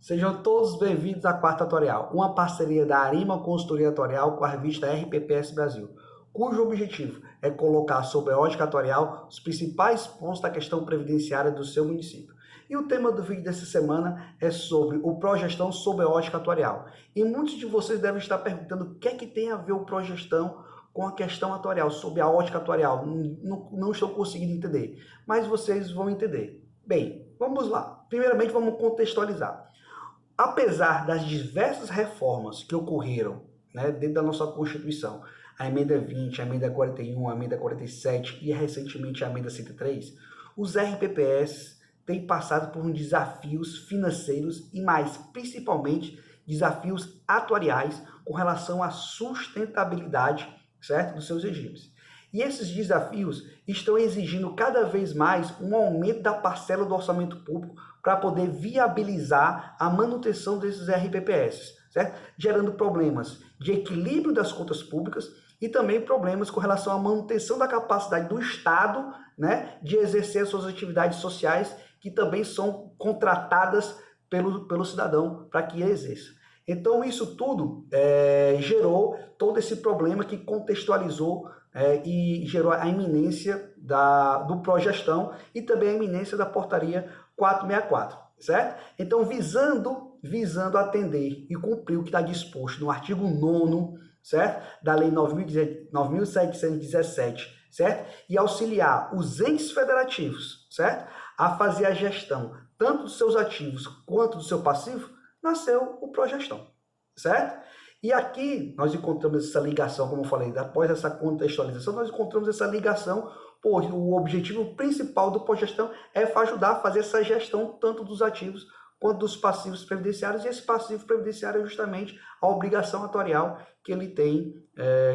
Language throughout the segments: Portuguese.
Sejam todos bem-vindos à Quarta Atuarial, uma parceria da Arima Consultoria Atuarial com a revista RPPS Brasil, cujo objetivo é colocar sob a ótica atuarial os principais pontos da questão previdenciária do seu município. E o tema do vídeo dessa semana é sobre o Progestão sob a ótica atuarial. E muitos de vocês devem estar perguntando o que é que tem a ver o Progestão com a questão atuarial, sob a ótica atuarial. Não estou conseguindo entender, mas vocês vão entender. Bem, vamos lá. Primeiramente, vamos contextualizar. Apesar das diversas reformas que ocorreram, dentro da nossa Constituição, a emenda 20, a emenda 41, a emenda 47 e recentemente a emenda 103, os RPPS têm passado por desafios financeiros e mais, principalmente, desafios atuariais com relação à sustentabilidade, certo, dos seus regimes. E esses desafios estão exigindo cada vez mais um aumento da parcela do orçamento público para poder viabilizar a manutenção desses RPPS, certo? Gerando problemas de equilíbrio das contas públicas e também problemas com relação à manutenção da capacidade do Estado, de exercer as suas atividades sociais, que também são contratadas pelo cidadão para que exerça. Então, isso tudo gerou todo esse problema que contextualizou e gerou a iminência do Progestão e também a iminência da portaria 464, certo? Então, visando atender e cumprir o que está disposto no artigo 9º, certo? Da Lei 9.717, certo? E auxiliar os entes federativos, certo? A fazer a gestão tanto dos seus ativos quanto do seu passivo, nasceu o Progestão, certo? E aqui nós encontramos essa ligação, como eu falei, após essa contextualização, nós encontramos essa ligação, pois o objetivo principal do Progestão é ajudar a fazer essa gestão tanto dos ativos quanto dos passivos previdenciários, e esse passivo previdenciário é justamente a obrigação atuarial que ele tem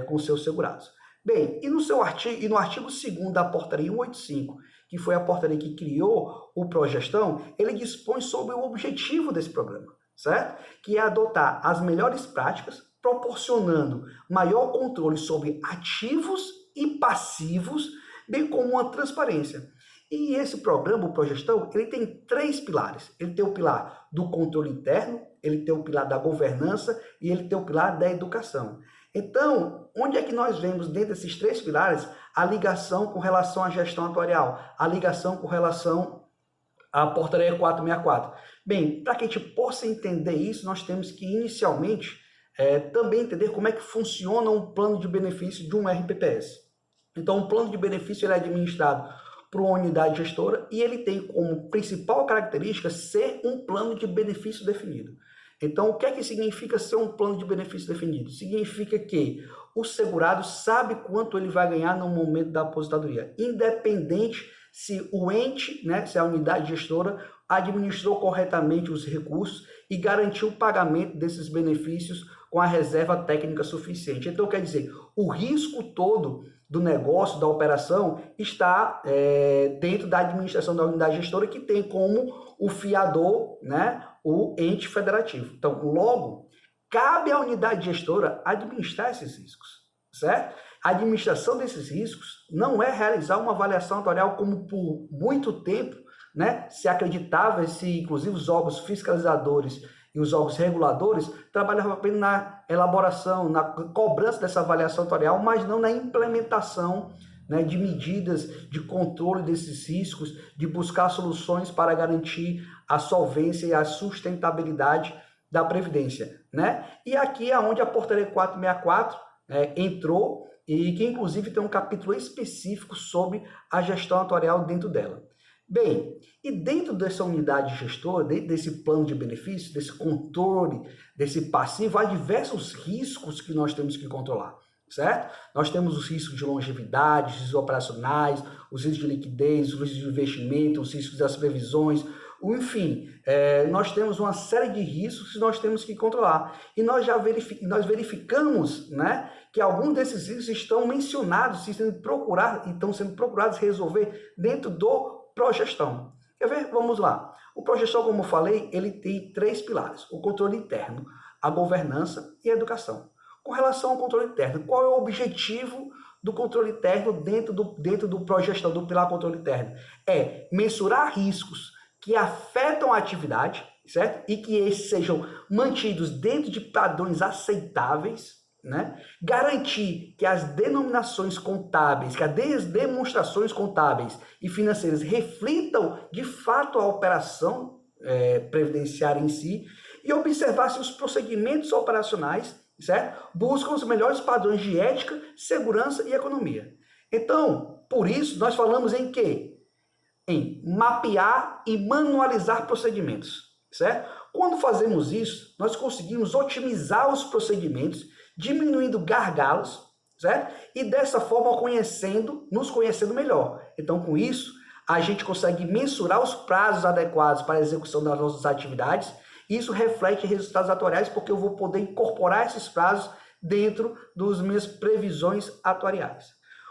com seus segurados. Bem, e no artigo 2º da portaria 185, que foi a portaria que criou o Progestão, ele dispõe sobre o objetivo desse programa, certo? Que é adotar as melhores práticas, proporcionando maior controle sobre ativos e passivos, bem como uma transparência. E esse programa, o Progestão, ele tem 3 pilares. Ele tem o pilar do controle interno, ele tem o pilar da governança e ele tem o pilar da educação. Então, onde é que nós vemos dentro desses 3 pilares a ligação com relação à gestão atuarial, a ligação com relação à portaria 464? Bem, para que a gente possa entender isso, nós temos que inicialmente também entender como é que funciona um plano de benefício de um RPPS. Então, o plano de benefício ele é administrado por uma unidade gestora e ele tem como principal característica ser um plano de benefício definido. Então, o que é que significa ser um plano de benefício definido? Significa que o segurado sabe quanto ele vai ganhar no momento da aposentadoria, independente se o ente, se a unidade gestora administrou corretamente os recursos e garantiu o pagamento desses benefícios com a reserva técnica suficiente. Então, quer dizer, o risco todo do negócio, da operação, está dentro da administração da unidade gestora, que tem como o fiador, o ente federativo. Então, logo, cabe à unidade gestora administrar esses riscos, certo? A administração desses riscos não é realizar uma avaliação atuarial como por muito tempo, se acreditava, inclusive os órgãos fiscalizadores e os órgãos reguladores trabalhavam apenas na elaboração, na cobrança dessa avaliação atuarial, mas não na implementação de medidas de controle desses riscos, de buscar soluções para garantir a solvência e a sustentabilidade da Previdência. E aqui é onde a portaria 464 entrou e que inclusive tem um capítulo específico sobre a gestão atuarial dentro dela. Bem, e dentro dessa unidade gestora, dentro desse plano de benefícios, desse controle, desse passivo, há diversos riscos que nós temos que controlar, certo? Nós temos os riscos de longevidade, os riscos operacionais, os riscos de liquidez, os riscos de investimento, os riscos das previsões, enfim, nós temos uma série de riscos que nós temos que controlar. E nós já verificamos que alguns desses riscos estão mencionados, estão sendo procurados resolver dentro do Progestão. Quer ver? Vamos lá. O Progestão, como eu falei, ele tem 3 pilares: o controle interno, a governança e a educação. Com relação ao controle interno, qual é o objetivo do controle interno dentro do Progestão, do pilar controle interno? É mensurar riscos que afetam a atividade, certo? E que esses sejam mantidos dentro de padrões aceitáveis, né? Garantir que as denominações contábeis, que as demonstrações contábeis e financeiras reflitam de fato a operação previdenciária em si, e observar se os procedimentos operacionais, certo? Buscam os melhores padrões de ética, segurança e economia. Então, por isso, nós falamos em quê? Em mapear e manualizar procedimentos, certo? Quando fazemos isso, nós conseguimos otimizar os procedimentos, diminuindo gargalos, certo? E dessa forma nos conhecendo melhor. Então, com isso, a gente consegue mensurar os prazos adequados para a execução das nossas atividades. Isso reflete resultados atuariais, porque eu vou poder incorporar esses prazos dentro das minhas previsões atuariais.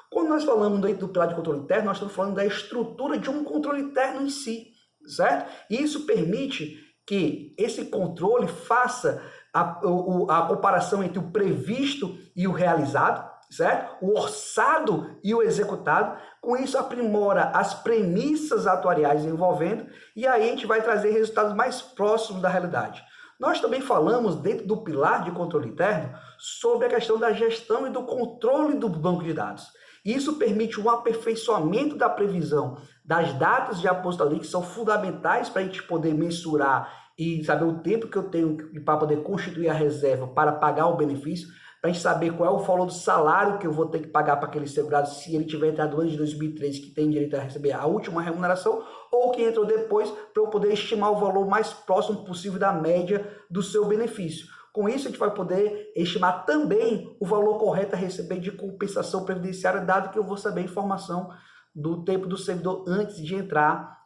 Quando nós falamos do pilar de controle interno, nós estamos falando da estrutura de um controle interno em si, certo? E isso permite que esse controle faça a comparação entre o previsto e o realizado, certo? O orçado e o executado. Com isso, aprimora as premissas atuariais envolvendo, e aí a gente vai trazer resultados mais próximos da realidade. Nós também falamos, dentro do pilar de controle interno, sobre a questão da gestão e do controle do banco de dados. Isso permite um aperfeiçoamento da previsão das datas de aposentadoria, que são fundamentais para a gente poder mensurar e saber o tempo que eu tenho para poder constituir a reserva para pagar o benefício, para a gente saber qual é o valor do salário que eu vou ter que pagar para aquele segurado, se ele tiver entrado no ano de 2013, que tem direito a receber a última remuneração, ou que entrou depois, para eu poder estimar o valor mais próximo possível da média do seu benefício. Com isso, a gente vai poder estimar também o valor correto a receber de compensação previdenciária, dado que eu vou saber a informação do tempo do servidor antes de entrar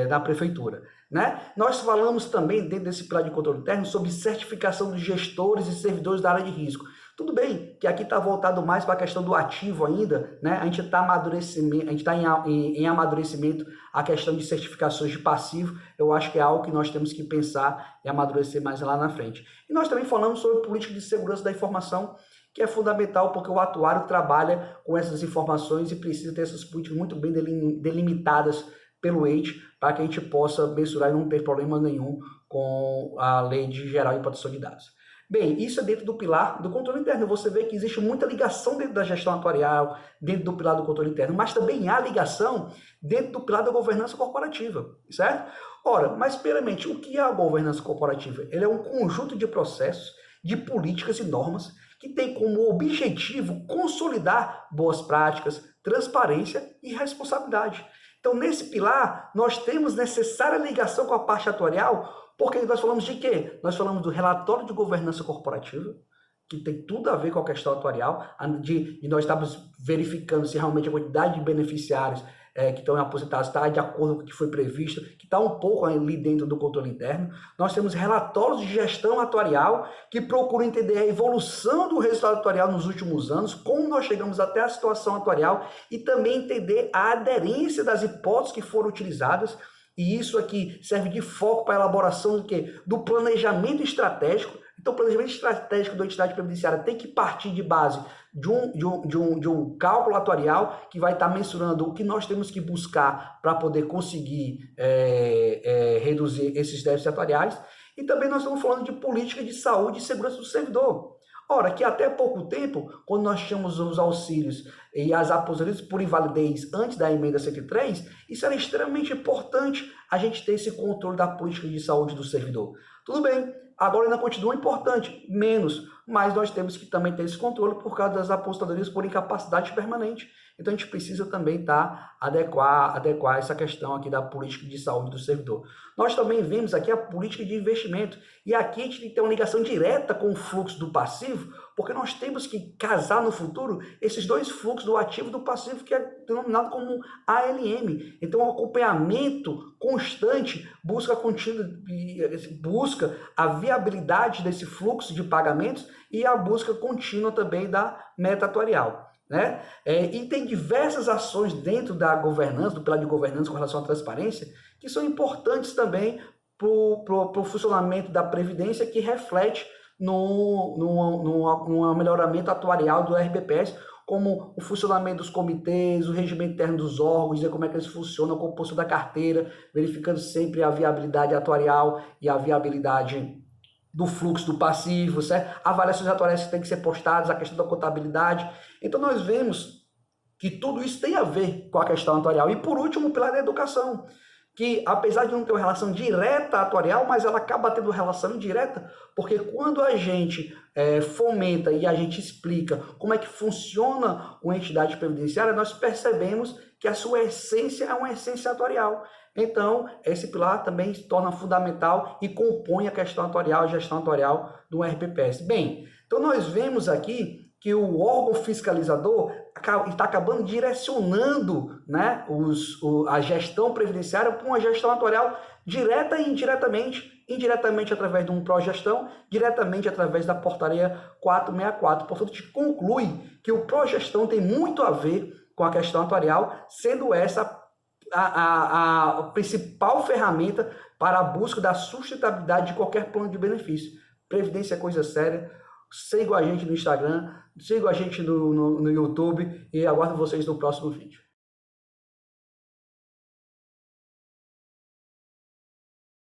na prefeitura, né? Nós falamos também, dentro desse plano de controle interno, sobre certificação dos gestores e servidores da área de risco. Tudo bem que aqui está voltado mais para a questão do ativo ainda, né? A gente está em amadurecimento a questão de certificações de passivo. Eu acho que é algo que nós temos que pensar e amadurecer mais lá na frente. E nós também falamos sobre política de segurança da informação, que é fundamental porque o atuário trabalha com essas informações e precisa ter essas políticas muito bem delimitadas pelo ente, para que a gente possa mensurar e não ter problema nenhum com a Lei Geral de Proteção de Dados. Bem, isso é dentro do pilar do controle interno. Você vê que existe muita ligação dentro da gestão atuarial, dentro do pilar do controle interno, mas também há ligação dentro do pilar da governança corporativa, certo? Ora, mas primeiramente, o que é a governança corporativa? Ele é um conjunto de processos, de políticas e normas que tem como objetivo consolidar boas práticas, transparência e responsabilidade. Então, nesse pilar, nós temos necessária ligação com a parte atuarial, porque nós falamos de quê? Nós falamos do relatório de governança corporativa, que tem tudo a ver com a questão atuarial, de nós estamos verificando se realmente a quantidade de beneficiários que estão aposentados está de acordo com o que foi previsto, que está um pouco ali dentro do controle interno. Nós temos relatórios de gestão atuarial que procuram entender a evolução do resultado atuarial nos últimos anos, como nós chegamos até a situação atuarial e também entender a aderência das hipóteses que foram utilizadas. E isso aqui serve de foco para a elaboração do quê? Do planejamento estratégico. Então, o planejamento estratégico da entidade previdenciária tem que partir de base de um cálculo atuarial que vai estar mensurando o que nós temos que buscar para poder conseguir reduzir esses déficits atuariais. E também nós estamos falando de política de saúde e segurança do servidor. Ora, que até pouco tempo, quando nós tínhamos os auxílios e as aposentadorias por invalidez antes da emenda 103, isso era extremamente importante a gente ter esse controle da política de saúde do servidor. Tudo bem, agora ainda continua importante, menos, mas nós temos que também ter esse controle por causa das aposentadorias por incapacidade permanente. Então a gente precisa também adequar essa questão aqui da política de saúde do servidor. Nós também vemos aqui a política de investimento, e aqui a gente tem que ter uma ligação direta com o fluxo do passivo, porque nós temos que casar no futuro esses dois fluxos, do ativo e do passivo, que é denominado como ALM. Então, o acompanhamento constante busca a viabilidade desse fluxo de pagamentos e a busca contínua também da meta atuarial, né? E tem diversas ações dentro da governança, do pilar de governança com relação à transparência, que são importantes também para o funcionamento da Previdência, que reflete no melhoramento atuarial do RBPS, como o funcionamento dos comitês, o regimento interno dos órgãos, dizer como é que eles funcionam, a composição da carteira, verificando sempre a viabilidade atuarial e a viabilidade do fluxo do passivo, certo? Avaliações atuariais que têm que ser postadas, a questão da contabilidade. Então, nós vemos que tudo isso tem a ver com a questão atuarial. E, por último, o pilar da educação, que apesar de não ter uma relação direta atuarial, mas ela acaba tendo relação indireta, porque quando a gente fomenta e a gente explica como é que funciona uma entidade previdenciária, nós percebemos que a sua essência é uma essência atuarial. Então, esse pilar também se torna fundamental e compõe a questão atuarial, a gestão atuarial do RPPS. Bem, então nós vemos aqui que o órgão fiscalizador está acabando direcionando, né, a gestão previdenciária para uma gestão atuarial direta e indiretamente através de um pró-gestão, diretamente através da portaria 464. Portanto, a gente conclui que o pró-gestão tem muito a ver com a questão atuarial, sendo essa a principal ferramenta para a busca da sustentabilidade de qualquer plano de benefício. Previdência é coisa séria. Siga a gente no Instagram, siga a gente no YouTube e aguardo vocês no próximo vídeo.